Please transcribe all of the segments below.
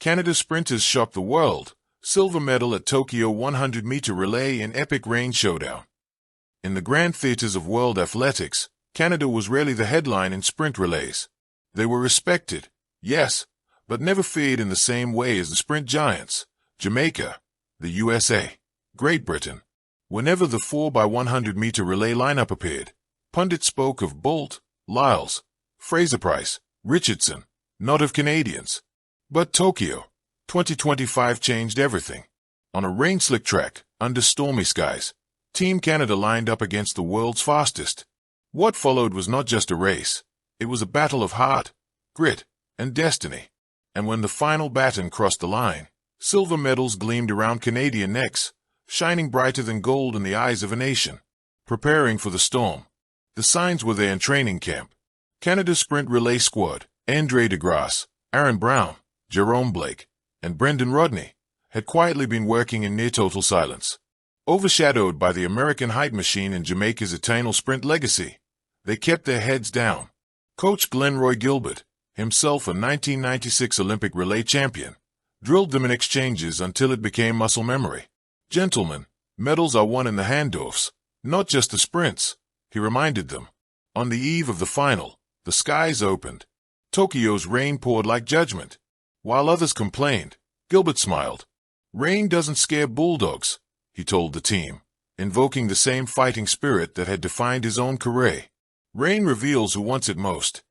Canada's sprinters shocked the world. Silver medal at Tokyo 100-meter relay in epic rain showdown. In the grand theaters of world athletics, Canada was rarely the headline in sprint relays. They were respected, yes, but never feared in the same way as the sprint giants, Jamaica, the USA, Great Britain. Whenever the 4x100-meter relay lineup appeared, pundits spoke of Bolt, Lyles, Fraser-Price, Richardson, not of Canadians. But Tokyo 2025 changed everything. On a rain-slick track, under stormy skies, Team Canada lined up against the world's fastest. What followed was not just a race. It was a battle of heart, grit, and destiny. And when the final baton crossed the line, silver medals gleamed around Canadian necks, shining brighter than gold in the eyes of a nation, preparing for the storm. The signs were there in training camp. Canada's sprint relay squad, Andre DeGrasse, Aaron Brown, Jerome Blake, and Brendan Rodney, had quietly been working in near-total silence. Overshadowed by the American height machine and Jamaica's eternal sprint legacy, they kept their heads down. Coach Glenroy Gilbert, himself a 1996 Olympic relay champion, drilled them in exchanges until it became muscle memory. "Gentlemen, medals are won in the handoffs, not just the sprints," he reminded them. On the eve of the final, the skies opened. Tokyo's rain poured like judgment. While others complained, Gilbert smiled. "Rain doesn't scare bulldogs," he told the team, invoking the same fighting spirit that had defined his own career. "Rain reveals who wants it most."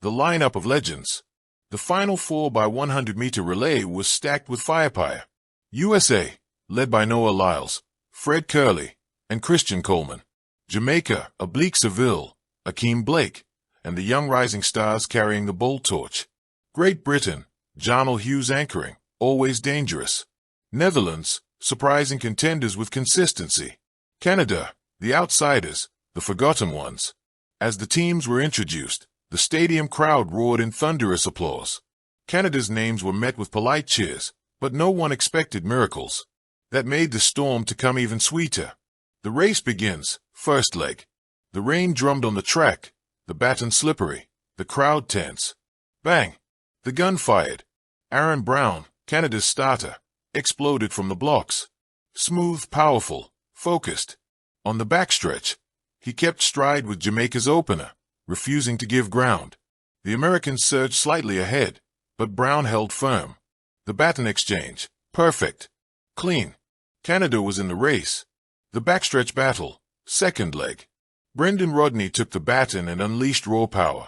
The lineup of legends. The final 4x100-meter relay was stacked with firepower. USA, led by Noah Lyles, Fred Curley, and Christian Coleman. Jamaica, Oblique Seville, Akeem Blake, and the young rising stars carrying the bold torch. Great Britain, Jarnell Hughes anchoring, always dangerous. Netherlands, surprising contenders with consistency. Canada, the outsiders, the forgotten ones. As the teams were introduced, the stadium crowd roared in thunderous applause. Canada's names were met with polite cheers, but no one expected miracles. That made the storm to come even sweeter. The race begins, first leg. The rain drummed on the track, the baton slippery, the crowd tense. Bang! The gun fired. Aaron Brown, Canada's starter, exploded from the blocks. Smooth, powerful, focused. On the backstretch, he kept stride with Jamaica's opener, refusing to give ground. The Americans surged slightly ahead, but Brown held firm. The baton exchange, perfect. Clean. Canada was in the race. The backstretch battle, second leg. Brendan Rodney took the baton and unleashed raw power.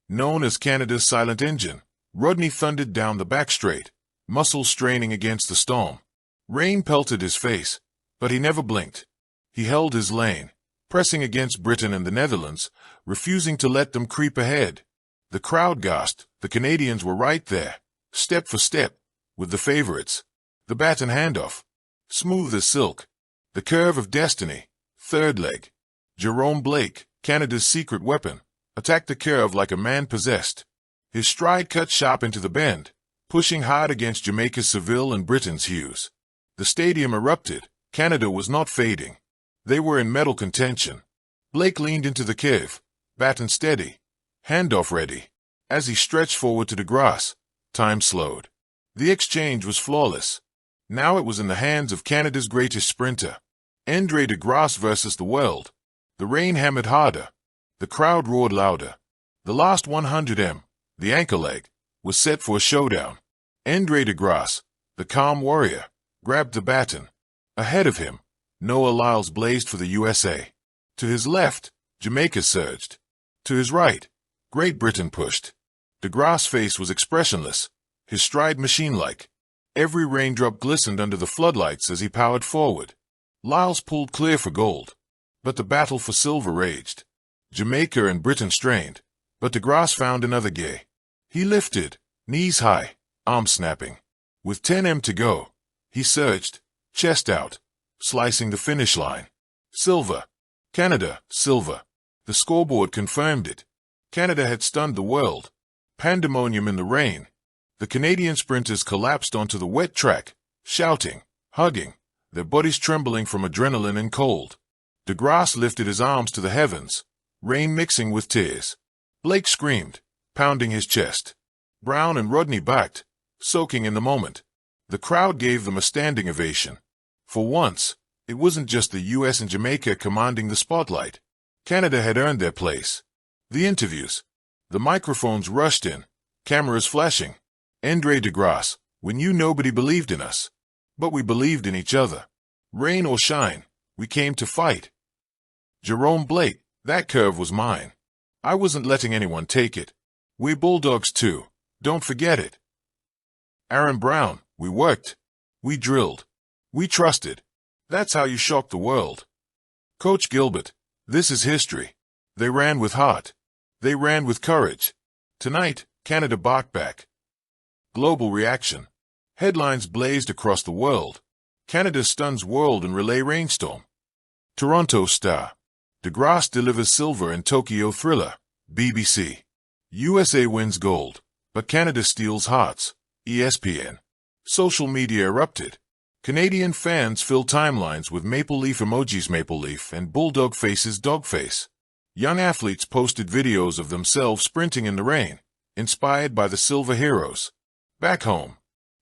Known as Canada's silent engine, Rodney thundered down the back straight, muscles straining against the storm. Rain pelted his face, but he never blinked. He held his lane, pressing against Britain and the Netherlands, refusing to let them creep ahead. The crowd gasped. The Canadians were right there, step for step, with the favorites. The baton handoff, smooth as silk. The curve of destiny, third leg. Jerome Blake, Canada's secret weapon, attacked the curve like a man possessed. His stride cut sharp into the bend, pushing hard against Jamaica's Seville and Britain's Hughes. The stadium erupted. Canada was not fading. They were in medal contention. Blake leaned into the curve, baton steady, handoff ready. As he stretched forward to DeGrasse, time slowed. The exchange was flawless. Now it was in the hands of Canada's greatest sprinter. Andre DeGrasse versus the world. The rain hammered harder. The crowd roared louder. The last 100m, the anchor leg, was set for a showdown. Andre DeGrasse, the calm warrior, grabbed the baton. Ahead of him, Noah Lyles blazed for the USA. To his left, Jamaica surged. To his right, Great Britain pushed. DeGrasse's face was expressionless, his stride machine-like. Every raindrop glistened under the floodlights as he powered forward. Lyles pulled clear for gold, but the battle for silver raged. Jamaica and Britain strained, but DeGrasse found another gear. He lifted, knees high, arms snapping. With 10m to go, he surged, chest out, slicing the finish line. Silver. Canada, silver. The scoreboard confirmed it. Canada had stunned the world. Pandemonium in the rain. The Canadian sprinters collapsed onto the wet track, shouting, hugging, their bodies trembling from adrenaline and cold. DeGrasse lifted his arms to the heavens, rain mixing with tears. Blake screamed, pounding his chest. Brown and Rodney backed, soaking in the moment. The crowd gave them a standing ovation. For once, it wasn't just the US and Jamaica commanding the spotlight. Canada had earned their place. The interviews. The microphones rushed in, cameras flashing. Andre DeGrasse, we knew nobody believed in us. But we believed in each other. Rain or shine, we came to fight. Jerome Blake, that curve was mine. I wasn't letting anyone take it. We're Bulldogs too, don't forget it. Aaron Brown, we worked. We drilled. We trusted. That's how you shock the world. Coach Gilbert, this is history. They ran with heart. They ran with courage. Tonight, Canada barked back. Global reaction. Headlines blazed across the world. Canada stuns world in relay rainstorm. Toronto Star. DeGrasse delivers silver in Tokyo Thriller. BBC. USA wins gold, but Canada steals hearts. ESPN. Social media erupted. Canadian fans fill timelines with maple leaf emojis, maple leaf, and bulldog faces, dog face. Young athletes posted videos of themselves sprinting in the rain, inspired by the Silver Heroes. Back home.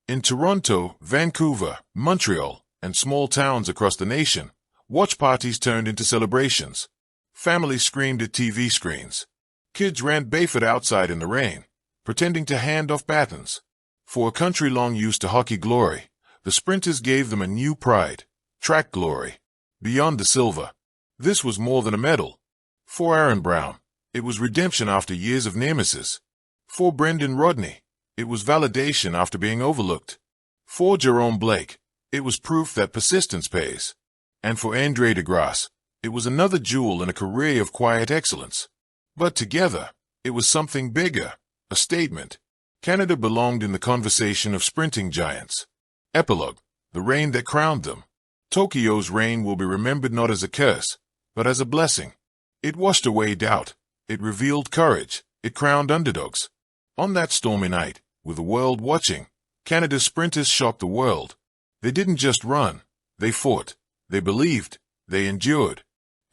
In Toronto, Vancouver, Montreal, and small towns across the nation, watch parties turned into celebrations. Families screamed at TV screens. Kids ran barefoot outside in the rain, pretending to hand off batons. For a country long used to hockey glory, the sprinters gave them a new pride, track glory. Beyond the silver, this was more than a medal. For Aaron Brown, it was redemption after years of nemesis. For Brendan Rodney, it was validation after being overlooked. For Jerome Blake, it was proof that persistence pays. And for Andre DeGrasse, it was another jewel in a career of quiet excellence. But together, it was something bigger, a statement. Canada belonged in the conversation of sprinting giants. Epilogue, the rain that crowned them. Tokyo's rain will be remembered not as a curse, but as a blessing. It washed away doubt. It revealed courage. It crowned underdogs. On that stormy night, with the world watching, Canada's sprinters shocked the world. They didn't just run. They fought. They believed. They endured.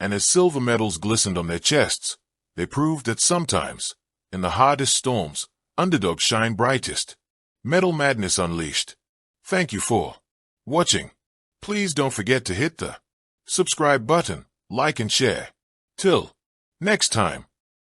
And as silver medals glistened on their chests, they proved that sometimes, in the hardest storms, underdogs shine brightest. Medal Madness Unleashed. Thank you for watching. Please don't forget to hit the subscribe button, like and share. Till next time.